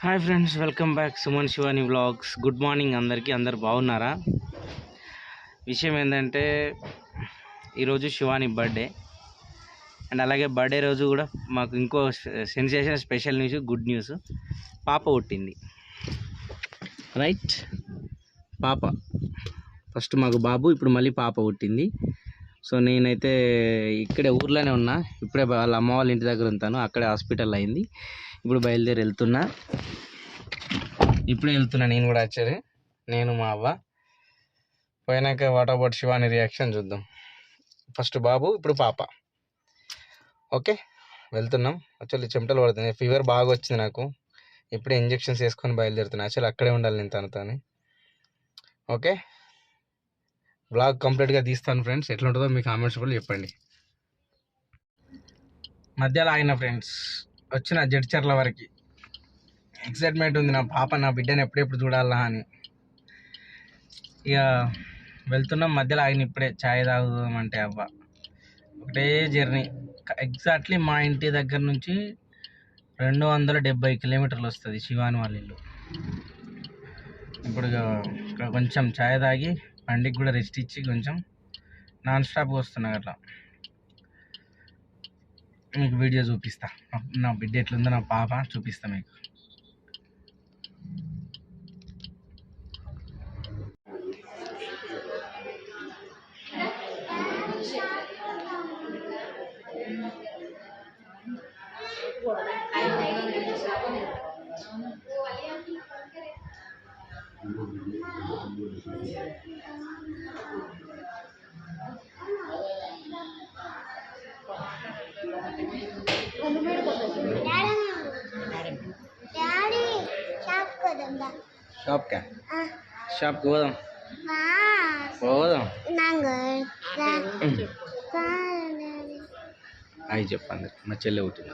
Hi friends, welcome back Suman Shivani vlogs. Good morning అందరికీ. అందరు బాగున్నారా? విషయం ఏంటంటే ఈరోజు శివాని బర్త్డే అండ్ అలాగే బర్త్డే రోజు కూడా మాకు ఇంకో sensation special news, good news. పాప పుట్టింది. రైట్, పాప. ఫస్ట్ మాకు బాబు, ఇప్పుడు మళ్ళీ పాప పుట్టింది. సో నేనైతే ఇక్కడే ఊర్లోనే ఉన్నా. ఇప్పుడే వాళ్ళ అమ్మ వాళ్ళ ఇంటి దగ్గర ఉంటాను. అక్కడే హాస్పిటల్ అయింది. ఇప్పుడు బయలుదేరి వెళ్తున్నా. నేను కూడా యాక్చువల్లీ నేను మా అవ్వ పోయినాక వాట్ అబౌట్ శివాని రియాక్షన్ చూద్దాం. ఫస్ట్ బాబు, ఇప్పుడు పాప. ఓకే, వెళ్తున్నాం. యాక్చువల్లీ చెమటలు పడుతుంది, ఫీవర్ బాగా వచ్చింది నాకు. ఇప్పుడే ఇంజెక్షన్స్ వేసుకొని బయలుదేరుతున్నాను. యాక్చువల్లీ అక్కడే ఉండాలి నేను తనతోని. ఓకే, బ్లాగ్ కంప్లీట్గా తీస్తాను ఫ్రెండ్స్. ఎట్లా ఉంటుందో మీ కామెంట్స్ కూడా చెప్పండి. మధ్యలో ఆగిన ఫ్రెండ్స్, వచ్చిన జడ్చర్ల వరకు. ఎక్సైట్మెంట్ ఉంది, నా పాప నా బిడ్డని ఎప్పుడెప్పుడు చూడాలా అని. ఇక వెళ్తున్నాం. మధ్యలో ఆగిన ఇప్పుడే ఛాయ్ తాగుదామంటే అవ్వ ఒకటే జర్నీ. ఎగ్జాక్ట్లీ మా ఇంటి దగ్గర నుంచి 270 కిలోమీటర్లు వస్తుంది శివాని వాళ్ళ ఇల్లు. ఇప్పుడు ఇక్కడ కొంచెం ఛాయ్ తాగి బండికి కూడా రెస్ట్ ఇచ్చి కొంచెం నాన్ స్టాప్గా వస్తున్నా. అట్లా మీకు వీడియో చూపిస్తా. నా బిడ్డ ఎట్లుందో, నా పాప చూపిస్తా మీకు. షాప్కి పోదాం. అవి చెప్పండి. మా చెల్లె పుట్టింది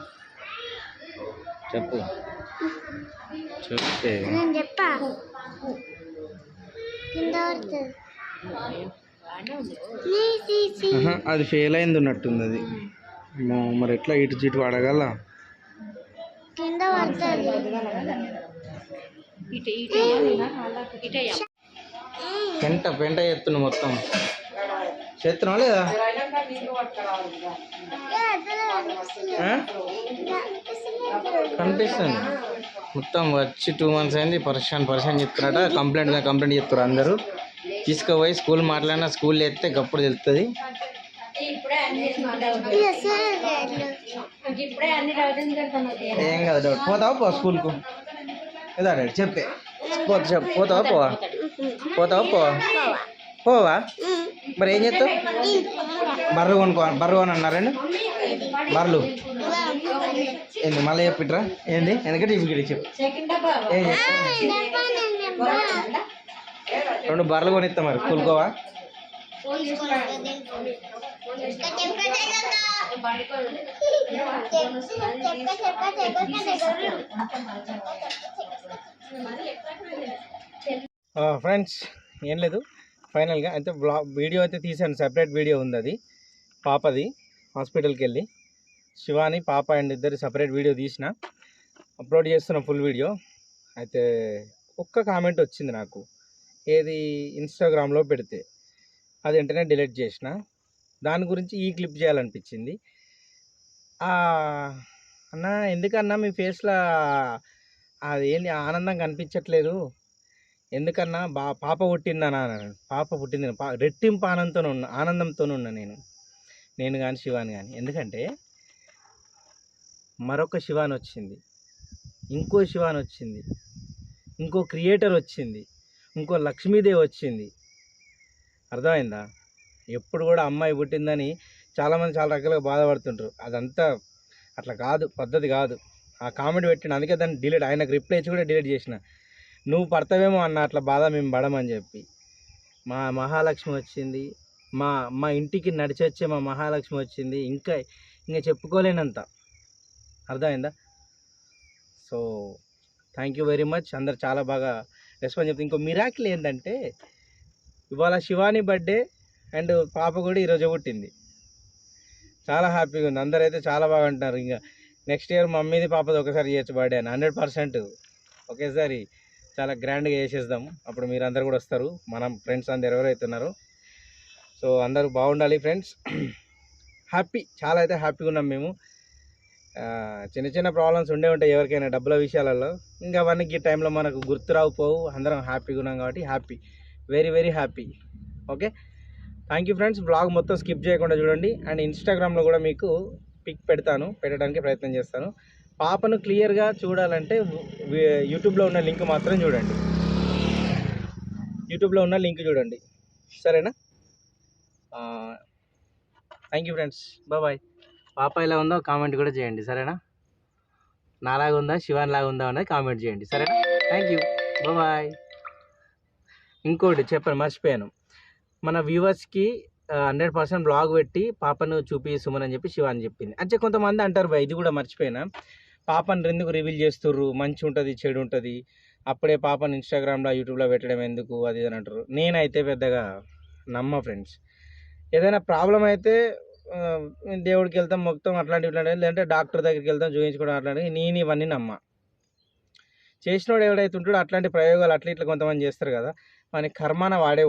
చెప్పు. చెప్తే అది ఫెయిల్ అయింది ఉన్నట్టుంది. అది మరి ఎట్లా ఇటు చీటు అడగల. పెంట ఎత్తును మొత్తం చేస్తున్నావా లేదా? కనిపిస్తుంది మొత్తం. వచ్చి 2 months అయింది. పరిశాన్ చెప్తున్నారట. కంప్లైంట్ చెప్తారు అందరూ. తీసుకుపోయి స్కూల్ మాట్లాడినా స్కూల్ ఎత్తే గప్పుడు తెలుస్తుంది. ఏం కాదు, డౌట్. పోతావా పో స్కూల్కు? ఏదా డాడీ చెప్పే. పోతావా పోవా? మరి ఏం చేస్తావు? బర్రు అని అన్నారండి. బర్రెలు ఏంది మళ్ళీ చెప్పిట్రా? ఏంది ఎందుకంటే ఇంటికి చెప్పు. ఏం చెప్తా? 2 బర్రెలు కొనిస్తా. మరి స్కూల్కోవా? ఫ్రెండ్స్ ఏం లేదు, ఫైనల్గా అయితే వీడియో అయితే తీసాను. సెపరేట్ వీడియో ఉంది, అది పాపది. హాస్పిటల్కి వెళ్ళి శివాని పాప అండ్ ఇద్దరు సపరేట్ వీడియో తీసిన, అప్లోడ్ చేస్తున్న ఫుల్ వీడియో. అయితే ఒక్క కామెంట్ వచ్చింది నాకు, ఏది ఇన్స్టాగ్రామ్లో పెడితే. అది వెంటనే డిలీట్ చేసిన. దాని గురించి ఈ క్లిప్ చేయాలనిపించింది. అన్న ఎందుకన్నా మీ ఫేస్లో అది ఏంది ఆనందం కనిపించట్లేదు, ఎందుకన్నా పాప పుట్టిందనా? పాప పుట్టింది, రెట్టింపు ఆనందంతో ఉన్నా నేను కానీ శివాని కానీ. ఎందుకంటే మరొక శివాని వచ్చింది, ఇంకో శివాని వచ్చింది, ఇంకో క్రియేటర్ వచ్చింది, ఇంకో లక్ష్మీదేవి వచ్చింది. అర్థమైందా? ఎప్పుడు కూడా అమ్మాయి పుట్టిందని చాలామంది చాలా రకాలుగా బాధపడుతుంటారు. అదంతా అట్లా కాదు, పద్ధతి కాదు. ఆ కామెంట్ పెట్టిన, అందుకే దాన్ని డిలీట్, ఆయనకు రిప్లై ఇచ్చి కూడా డిలీట్ చేసిన. నువ్వు పడతావేమో అన్న అట్లా బాధ మేము పడమని చెప్పి. మా మహాలక్ష్మి వచ్చింది, మా ఇంటికి నడిచి వచ్చే మా మహాలక్ష్మి వచ్చింది. ఇంకా చెప్పుకోలేనంత. అర్థమైందా? So thank you very much. అందరు చాలా బాగా రెస్పాన్స్ చెప్తారు. ఇంకో మిరాకిల్ ఏంటంటే ఇవాళ శివాని బర్త్డే అండ్ పాప కూడా ఈరోజు పుట్టింది. చాలా హ్యాపీగా ఉంది. అందరైతే చాలా బాగా అంటున్నారు. ఇంకా నెక్స్ట్ ఇయర్ మమ్మీది పాపది ఒకసారి చేయొచ్చు బర్త్డే అని 100%. ఒకేసారి చాలా గ్రాండ్గా చేసేద్దాం. అప్పుడు మీరు అందరు కూడా వస్తారు, మనం ఫ్రెండ్స్ అందరు ఎవరైతే ఉన్నారో. సో అందరూ బాగుండాలి ఫ్రెండ్స్. హ్యాపీ, చాలా అయితే హ్యాపీగా ఉన్నాం మేము. చిన్న చిన్న ప్రాబ్లమ్స్ ఉండే ఉంటాయి ఎవరికైనా డబ్బుల విషయాలలో, ఇంకా అవన్నీ ఈ టైంలో మనకు గుర్తురావు పోవు. అందరం హ్యాపీగా ఉన్నాం కాబట్టి happy, very very happy. Okay, thank you friends. Blog మొత్తం స్కిప్ చేయకుండా చూడండి. అండ్ ఇన్స్టాగ్రామ్లో కూడా మీకు పిక్ పెట్టడానికి ప్రయత్నం చేస్తాను. పాపను క్లియర్గా చూడాలంటే యూట్యూబ్లో ఉన్న లింక్ మాత్రం చూడండి. యూట్యూబ్లో ఉన్న లింక్ చూడండి, సరేనా? Thank you friends, bye. పాప ఎలా ఉందో కామెంట్ కూడా చేయండి, సరేనా? నాలాగా ఉందా, శివాన్ లాగా ఉందా అనేది కామెంట్ చేయండి, సరేనా? Thank you, bye. ఇంకోటి చెప్పాను, మర్చిపోయాను. మన వ్యూవర్స్కి 100% బ్లాగ్ పెట్టి పాపను సుమన్ అని చెప్పి శివాన్ చెప్పింది. అంటే కొంతమంది అంటారు భయ్, ఇది కూడా మర్చిపోయినా, పాపను ఎందుకు రివీల్ చేస్తుర్రు, మంచి ఉంటుంది చెడు ఉంటుంది, అప్పుడే పాపను ఇన్స్టాగ్రామ్లో యూట్యూబ్లో పెట్టడం ఎందుకు అది అని అంటారు. నేనైతే పెద్దగా నమ్మ ఫ్రెండ్స్. ఏదైనా ప్రాబ్లం అయితే దేవుడికి వెళ్తాం, మొత్తం అట్లాంటివి లేదంటే డాక్టర్ దగ్గరికి వెళ్తాం చూపించుకోవడం, అట్లాంటివి నేను ఇవన్నీ నమ్మ. చేసినోడు ఎవడైతే ఉంటాడో అట్లాంటి ప్రయోగాలు ఇట్లా కొంతమంది చేస్తారు కదా, మన కర్మాన వాడే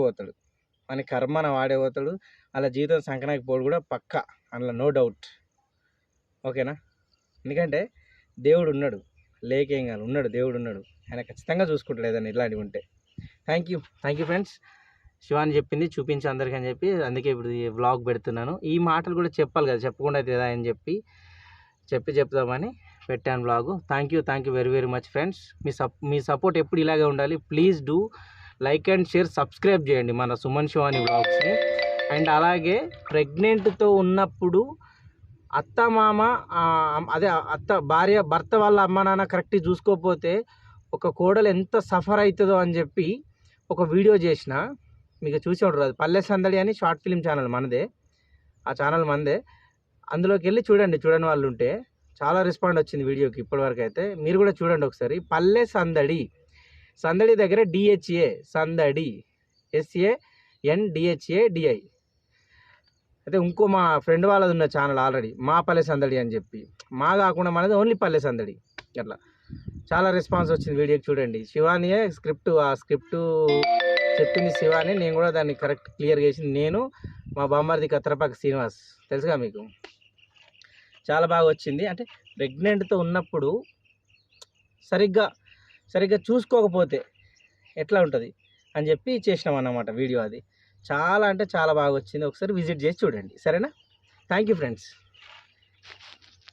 పోతాడు. అలా జీవితం సంకనాకి పోడు కూడా పక్క, అందులో నో డౌట్. ఓకేనా? ఎందుకంటే దేవుడు ఉన్నాడు, లేకేం కాదు, ఉన్నాడు, దేవుడు ఉన్నాడు. ఆయన ఖచ్చితంగా చూసుకుంటాడు ఏదైనా ఇలాంటివి ఉంటే. Thank you friends. శివాని చెప్పింది చూపించి అందరికీ అని చెప్పి, అందుకే ఇప్పుడు ఈ వ్లాగ్ పెడుతున్నాను. ఈ మాటలు కూడా చెప్పాలి కదా, చెప్పకుండా అయితే కదా అని చెప్దామని పెట్టాను vlog. Thank you very very much friends. Me support ఎప్పుడు ఇలాగే ఉండాలి. Please do like and share, subscribe చేయండి మన సుమన్ శివాని వ్లాగ్స్ని. అండ్ అలాగే ప్రెగ్నెంట్తో ఉన్నప్పుడు అత్త మామ, అదే భర్త వాళ్ళ అమ్మ నాన్న కరెక్ట్గా చూసుకోకపోతే ఒక కోడలు ఎంత సఫర్ అవుతుందో అని చెప్పి ఒక వీడియో చేసిన, మీకు చూసి ఉంటారు. అది పల్లె సందడి అని షార్ట్ ఫిలిం ఛానల్ మనదే, ఆ ఛానల్ మనదే. అందులోకి వెళ్ళి చూడండి వాళ్ళు ఉంటే. చాలా రెస్పాండ్ వచ్చింది వీడియోకి ఇప్పటివరకు అయితే. మీరు కూడా చూడండి ఒకసారి. పల్లె సందడి దగ్గర DHA సందడి, SANDHADI. అయితే ఇంకో మా ఫ్రెండ్ వాళ్ళది ఉన్న ఛానల్ ఆల్రెడీ, మా పల్లె సందడి అని చెప్పి. మా కాకుండా మనది ఓన్లీ పల్లె సందడి. అట్లా చాలా రెస్పాన్స్ వచ్చింది వీడియోకి. చూడండి, శివానియే ఆ స్క్రిప్టు చెప్పింది శివాని. నేను కూడా దాన్ని కరెక్ట్ క్లియర్గా చేసింది నేను, మా బామ్మర్ది కత్రపాక శ్రీనివాస్, తెలుసుగా మీకు. చాలా బాగా వచ్చింది. అంటే ప్రెగ్నెంట్తో ఉన్నప్పుడు సరిగ్గా చూసుకోకపోతే ఎట్లా ఉంటుంది అని చెప్పి చేసినాం అన్నమాట వీడియో. అది చాలా అంటే చాలా బాగా వచ్చింది. ఒకసారి విజిట్ చేసి చూడండి, సరేనా? Thank you friends.